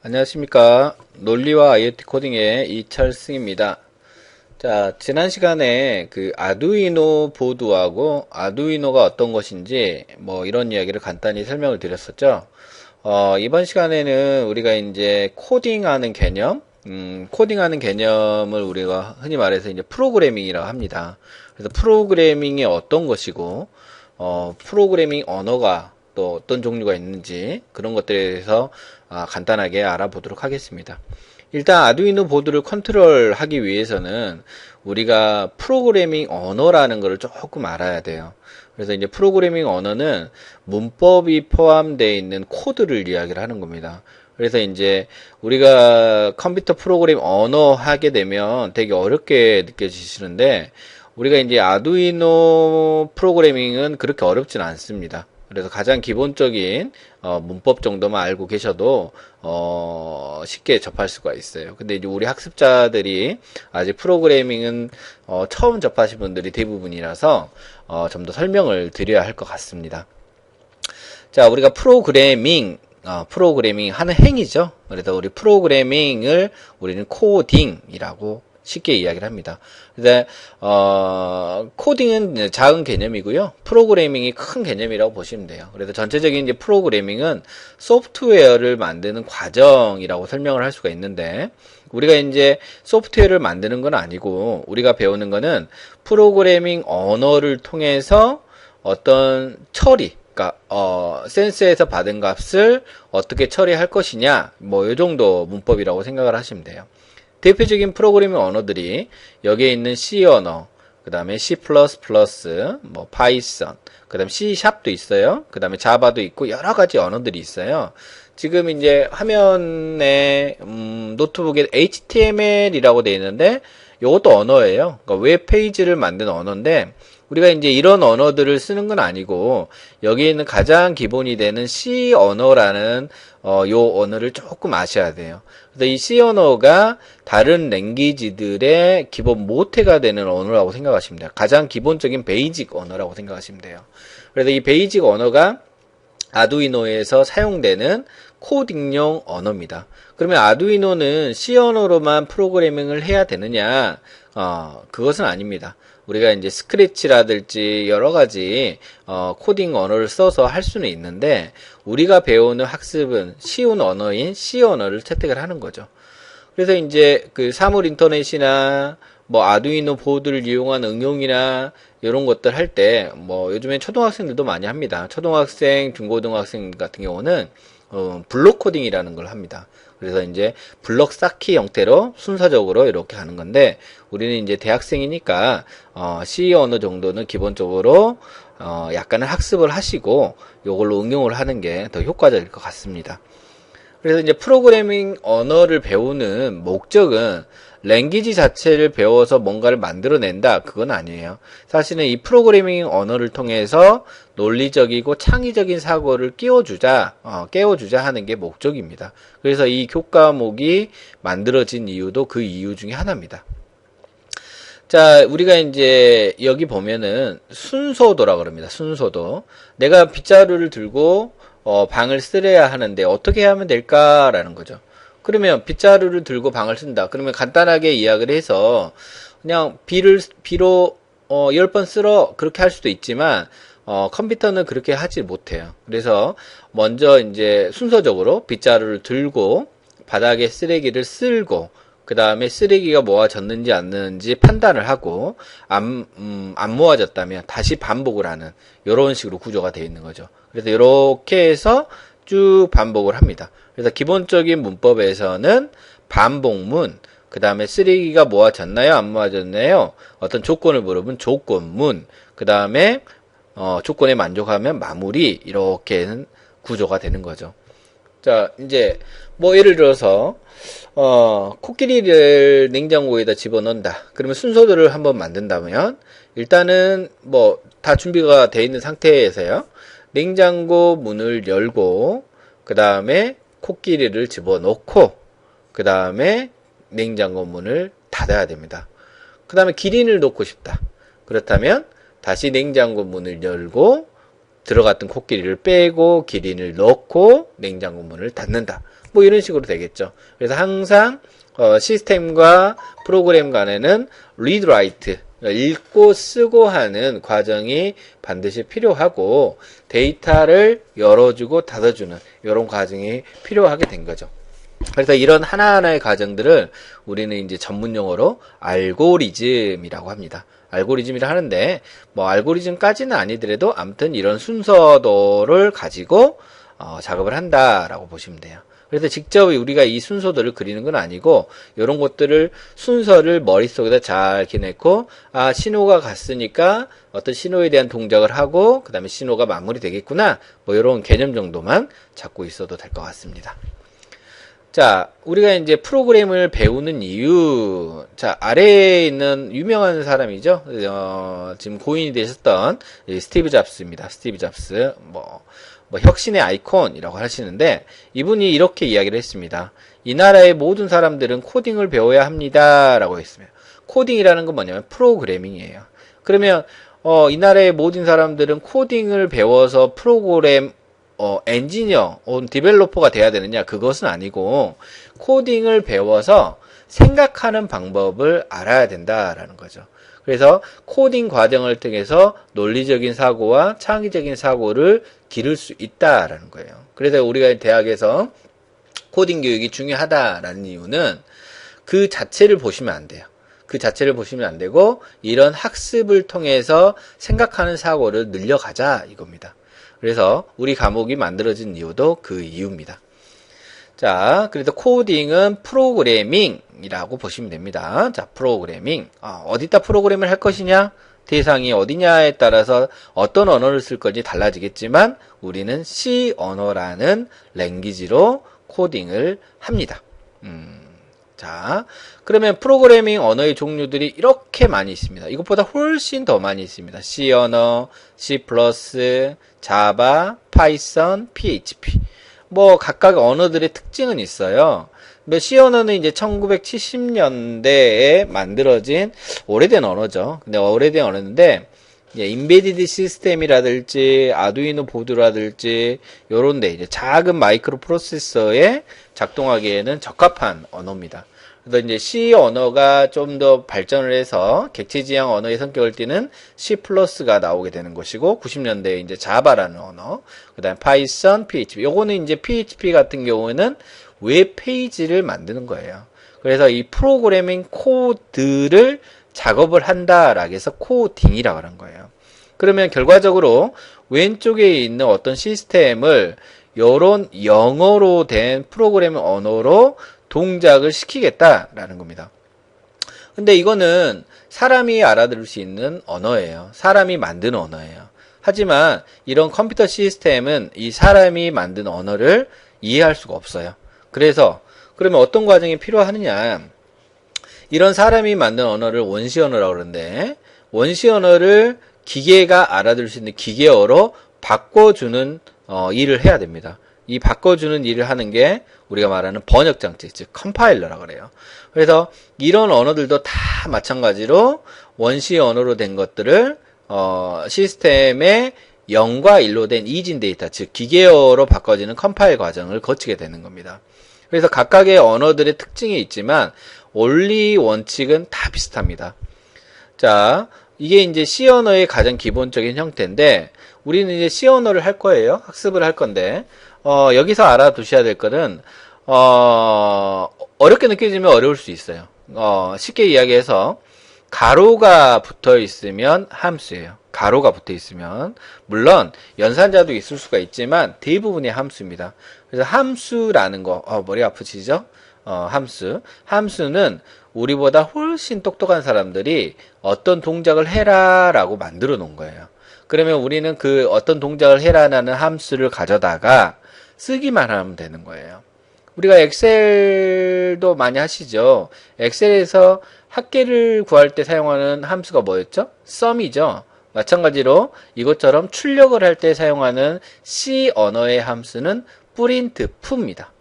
안녕하십니까. 논리와 IoT 코딩의 이철승입니다. 자, 지난 시간에 그 아두이노 보드하고 아두이노가 어떤 것인지 뭐 이런 이야기를 간단히 설명을 드렸었죠. 이번 시간에는 우리가 이제 코딩하는 개념, 코딩하는 개념을 우리가 흔히 말해서 이제 프로그래밍이라고 합니다. 그래서 프로그래밍이 어떤 것이고, 프로그래밍 언어가 또 어떤 종류가 있는지 그런 것들에 대해서 간단하게 알아보도록 하겠습니다. 일단 아두이노 보드를 컨트롤하기 위해서는 우리가 프로그래밍 언어라는 것을 조금 알아야 돼요. 그래서 이제 프로그래밍 언어는 문법이 포함되어 있는 코드를 이야기를 하는 겁니다. 그래서 이제 우리가 컴퓨터 프로그램 언어 하게 되면 되게 어렵게 느껴지시는데 우리가 이제 아두이노 프로그래밍은 그렇게 어렵진 않습니다. 그래서 가장 기본적인 문법 정도만 알고 계셔도 쉽게 접할 수가 있어요. 근데 이제 우리 학습자들이 아직 프로그래밍은 처음 접하신 분들이 대부분이라서 좀 더 설명을 드려야 할 것 같습니다. 자, 우리가 프로그래밍 하는 행위죠. 그래서 우리 프로그래밍을 우리는 코딩이라고 쉽게 이야기를 합니다. 근데 코딩은 작은 개념이고요. 프로그래밍이 큰 개념이라고 보시면 돼요. 그래서 전체적인 이제 프로그래밍은 소프트웨어를 만드는 과정이라고 설명을 할 수가 있는데 우리가 이제 소프트웨어를 만드는 건 아니고 우리가 배우는 거는 프로그래밍 언어를 통해서 어떤 처리, 그러니까 센서에서 받은 값을 어떻게 처리할 것이냐, 뭐 이 정도 문법이라고 생각을 하시면 돼요. 대표적인 프로그래밍 언어들이 여기에 있는 C 언어, 그 다음에 C++, 뭐 파이썬, 그 다음에 C 샵도 있어요. 그 다음에 자바도 있고 여러 가지 언어들이 있어요. 지금 이제 화면에 노트북에 HTML이라고 되어 있는데 이것도 언어예요. 그러니까 웹 페이지를 만드는 언어인데 우리가 이제 이런 언어들을 쓰는 건 아니고 여기에 있는 가장 기본이 되는 C 언어라는 요 언어를 조금 아셔야 돼요. 그래서 이 C 언어가 다른 랭귀지들의 기본 모태가 되는 언어라고 생각하시면 돼요. 가장 기본적인 베이직 언어라고 생각하시면 돼요. 그래서 이 베이직 언어가 아두이노에서 사용되는 코딩용 언어입니다. 그러면 아두이노는 C 언어로만 프로그래밍을 해야 되느냐? 그것은 아닙니다. 우리가 이제 스크래치라든지 여러 가지 코딩 언어를 써서 할 수는 있는데 우리가 배우는 학습은 쉬운 언어인 C 언어를 채택을 하는 거죠. 그래서 이제 그 사물 인터넷이나 뭐 아두이노 보드를 이용한 응용이나 이런 것들 할 때 뭐 요즘엔 초등학생들도 많이 합니다. 초등학생, 중고등학생 같은 경우는 블록 코딩이라는 걸 합니다. 그래서 이제 블록 쌓기 형태로 순서적으로 이렇게 하는 건데 우리는 이제 대학생이니까 C 언어 정도는 기본적으로 약간은 학습을 하시고 이걸로 응용을 하는 게 더 효과적일 것 같습니다. 그래서 이제 프로그래밍 언어를 배우는 목적은 랭귀지 자체를 배워서 뭔가를 만들어낸다. 그건 아니에요. 사실은 이 프로그래밍 언어를 통해서 논리적이고 창의적인 사고를 깨워주자 하는 게 목적입니다. 그래서 이 교과목이 만들어진 이유도 그 이유 중에 하나입니다. 자, 우리가 이제 여기 보면은 순서도라 그럽니다. 순서도. 내가 빗자루를 들고 방을 쓰려야 하는데 어떻게 하면 될까라는 거죠. 그러면 빗자루를 들고 방을 쓴다. 그러면 간단하게 이야기를 해서 그냥 비로 10번 쓸어 그렇게 할 수도 있지만 컴퓨터는 그렇게 하지 못해요. 그래서 먼저 이제 순서적으로 빗자루를 들고 바닥에 쓰레기를 쓸고 그 다음에 쓰레기가 모아졌는지 안 는지 판단을 하고 안 모아졌다면 다시 반복을 하는 이런 식으로 구조가 되어 있는 거죠. 그래서 이렇게 해서 쭉 반복을 합니다. 그래서 기본적인 문법에서는 반복문, 그 다음에 쓰레기가 모아졌나요? 안 모아졌나요? 어떤 조건을 물어보면 조건문, 그 다음에 조건에 만족하면 마무리 이렇게 구조가 되는 거죠. 자, 이제 뭐 예를 들어서 코끼리를 냉장고에다 집어넣는다. 그러면 순서대로 한번 만든다면 일단은 뭐 다 준비가 되어 있는 상태에서요. 냉장고 문을 열고 그 다음에 코끼리를 집어넣고 그 다음에 냉장고 문을 닫아야 됩니다. 그 다음에 기린을 넣고 싶다. 그렇다면 다시 냉장고 문을 열고 들어갔던 코끼리를 빼고 기린을 넣고 냉장고 문을 닫는다. 뭐 이런 식으로 되겠죠. 그래서 항상 시스템과 프로그램 간에는 read write, 읽고 쓰고 하는 과정이 반드시 필요하고 데이터를 열어주고 닫아주는 이런 과정이 필요하게 된 거죠. 그래서 이런 하나하나의 과정들을 우리는 이제 전문 용어로 알고리즘이라고 합니다. 알고리즘이라 하는데 뭐 알고리즘까지는 아니더라도 아무튼 이런 순서도를 가지고 작업을 한다라고 보시면 돼요. 그래서 직접 우리가 이 순서들을 그리는 건 아니고 이런 것들을 순서를 머릿속에다 잘 기내고 신호가 갔으니까 어떤 신호에 대한 동작을 하고 그 다음에 신호가 마무리되겠구나 뭐 이런 개념 정도만 잡고 있어도 될 것 같습니다. 자, 우리가 이제 프로그램을 배우는 이유, 자, 아래에 있는 유명한 사람이죠. 지금 고인이 되셨던 스티브 잡스입니다. 스티브 잡스. 뭐 혁신의 아이콘이라고 하시는데, 이분이 이렇게 이야기를 했습니다. 이 나라의 모든 사람들은 코딩을 배워야 합니다. 라고 했습니다. 코딩이라는 건 뭐냐면 프로그래밍이에요. 그러면, 이 나라의 모든 사람들은 코딩을 배워서 프로그램 엔지니어, 디벨로퍼가 돼야 되느냐? 그것은 아니고, 코딩을 배워서 생각하는 방법을 알아야 된다라는 거죠. 그래서 코딩 과정을 통해서 논리적인 사고와 창의적인 사고를 기를 수 있다라는 거예요. 그래서 우리가 대학에서 코딩 교육이 중요하다라는 이유는 그 자체를 보시면 안 돼요. 그 자체를 보시면 안 되고, 이런 학습을 통해서 생각하는 사고를 늘려가자 이겁니다. 그래서 우리 과목이 만들어진 이유도 그 이유입니다. 자, 그래서 코딩은 프로그래밍이라고 보시면 됩니다. 자, 프로그래밍. 어디다 프로그램을 할 것이냐? 대상이 어디냐에 따라서 어떤 언어를 쓸 건지 달라지겠지만 우리는 C 언어라는 랭귀지로 코딩을 합니다. 자, 그러면 프로그래밍 언어의 종류들이 이렇게 많이 있습니다. 이것보다 훨씬 더 많이 있습니다. C 언어, C++, 자바, 파이썬, PHP. 뭐 각각 언어들의 특징은 있어요. C 언어는 이제 1970년대에 만들어진 오래된 언어죠. 근데 오래된 언어인데 인베디드 시스템이라든지 아두이노 보드라든지 요런데 이제 작은 마이크로 프로세서에 작동하기에는 적합한 언어입니다. 그래서 이제 C 언어가 좀 더 발전을 해서 객체지향 언어의 성격을 띠는 C++가 나오게 되는 것이고 90년대에 이제 자바라는 언어, 그다음에 파이썬, PHP. 요거는 이제 PHP 같은 경우에는 웹페이지를 만드는 거예요. 그래서 이 프로그래밍 코드를 작업을 한다라고 해서 코딩이라고 하는 거예요. 그러면 결과적으로 왼쪽에 있는 어떤 시스템을 요런 영어로 된 프로그래밍 언어로 동작을 시키겠다라는 겁니다. 근데 이거는 사람이 알아들을 수 있는 언어예요. 사람이 만든 언어예요. 하지만 이런 컴퓨터 시스템은 이 사람이 만든 언어를 이해할 수가 없어요. 그래서 그러면 어떤 과정이 필요하느냐? 이런 사람이 만든 언어를 원시 언어라고 그러는데 원시 언어를 기계가 알아들을 수 있는 기계어로 바꿔주는 일을 해야 됩니다. 이 바꿔주는 일을 하는 게 우리가 말하는 번역 장치, 즉 컴파일러라고 그래요. 그래서 이런 언어들도 다 마찬가지로 원시 언어로 된 것들을 시스템의 0과 1로 된 이진 데이터, 즉 기계어로 바꿔지는 컴파일 과정을 거치게 되는 겁니다. 그래서 각각의 언어들의 특징이 있지만 원리 원칙은 다 비슷합니다. 자, 이게 이제 C 언어의 가장 기본적인 형태인데 우리는 이제 C 언어를 할 거예요. 학습을 할 건데 여기서 알아두셔야 될 거는 어렵게 느껴지면 어려울 수 있어요. 쉽게 이야기해서 가로가 붙어 있으면 함수예요. 가로가 붙어 있으면 물론 연산자도 있을 수가 있지만 대부분이 함수입니다. 그래서 함수라는 거 머리 아프시죠? 함수는 우리보다 훨씬 똑똑한 사람들이 어떤 동작을 해라 라고 만들어 놓은 거예요. 그러면 우리는 그 어떤 동작을 해라라는 함수를 가져다가 쓰기만 하면 되는 거예요. 우리가 엑셀도 많이 하시죠. 엑셀에서 합계를 구할 때 사용하는 함수가 뭐였죠? sum이죠. 마찬가지로 이것처럼 출력을 할 때 사용하는 C 언어의 함수는 printf입니다.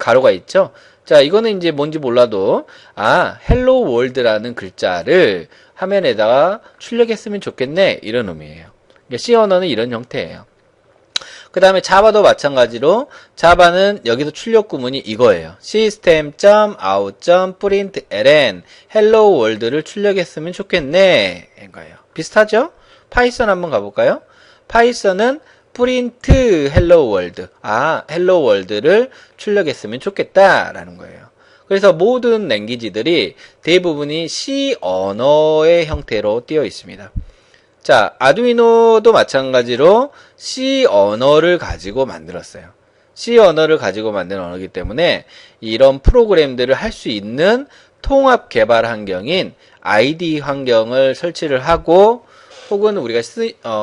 가로가 있죠. 자, 이거는 이제 뭔지 몰라도 hello world라는 글자를 화면에다가 출력했으면 좋겠네 이런 의미예요. C 언어는 이런 형태예요. 그 다음에 자바도 마찬가지로 자바는 여기서 출력 구문이 이거예요. system.out.println hello world를 출력했으면 좋겠네 이거예요. 비슷하죠? 파이썬 한번 가볼까요? 파이썬은 print hello world hello world를 출력했으면 좋겠다라는 거예요. 그래서 모든 랭귀지들이 대부분이 C 언어의 형태로 띄어 있습니다. 자, 아두이노도 마찬가지로 C 언어를 가지고 만들었어요. C 언어를 가지고 만든 언어이기 때문에 이런 프로그램들을 할 수 있는 통합 개발 환경인 IDE 환경을 설치를 하고 혹은 우리가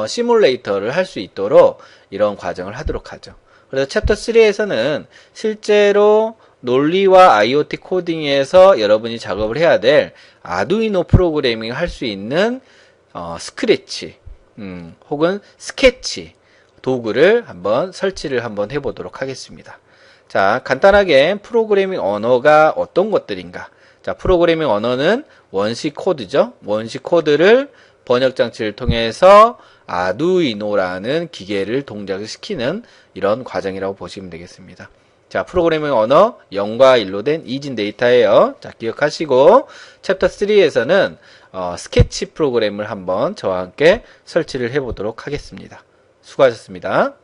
시뮬레이터를 할 수 있도록 이런 과정을 하도록 하죠. 그래서 챕터 3에서는 실제로 논리와 IoT 코딩에서 여러분이 작업을 해야 될 아두이노 프로그래밍을 할 수 있는 스크래치 혹은 스케치 도구를 한번 설치를 한번 해보도록 하겠습니다. 자, 간단하게 프로그래밍 언어가 어떤 것들인가. 자, 프로그래밍 언어는 원시 코드죠. 원시 코드를 번역 장치를 통해서 아두이노라는 기계를 동작을 시키는 이런 과정이라고 보시면 되겠습니다. 자, 프로그래밍 언어 0과 1로 된 이진 데이터예요. 자, 기억하시고 챕터 3에서는 스케치 프로그램을 한번 저와 함께 설치를 해보도록 하겠습니다. 수고하셨습니다.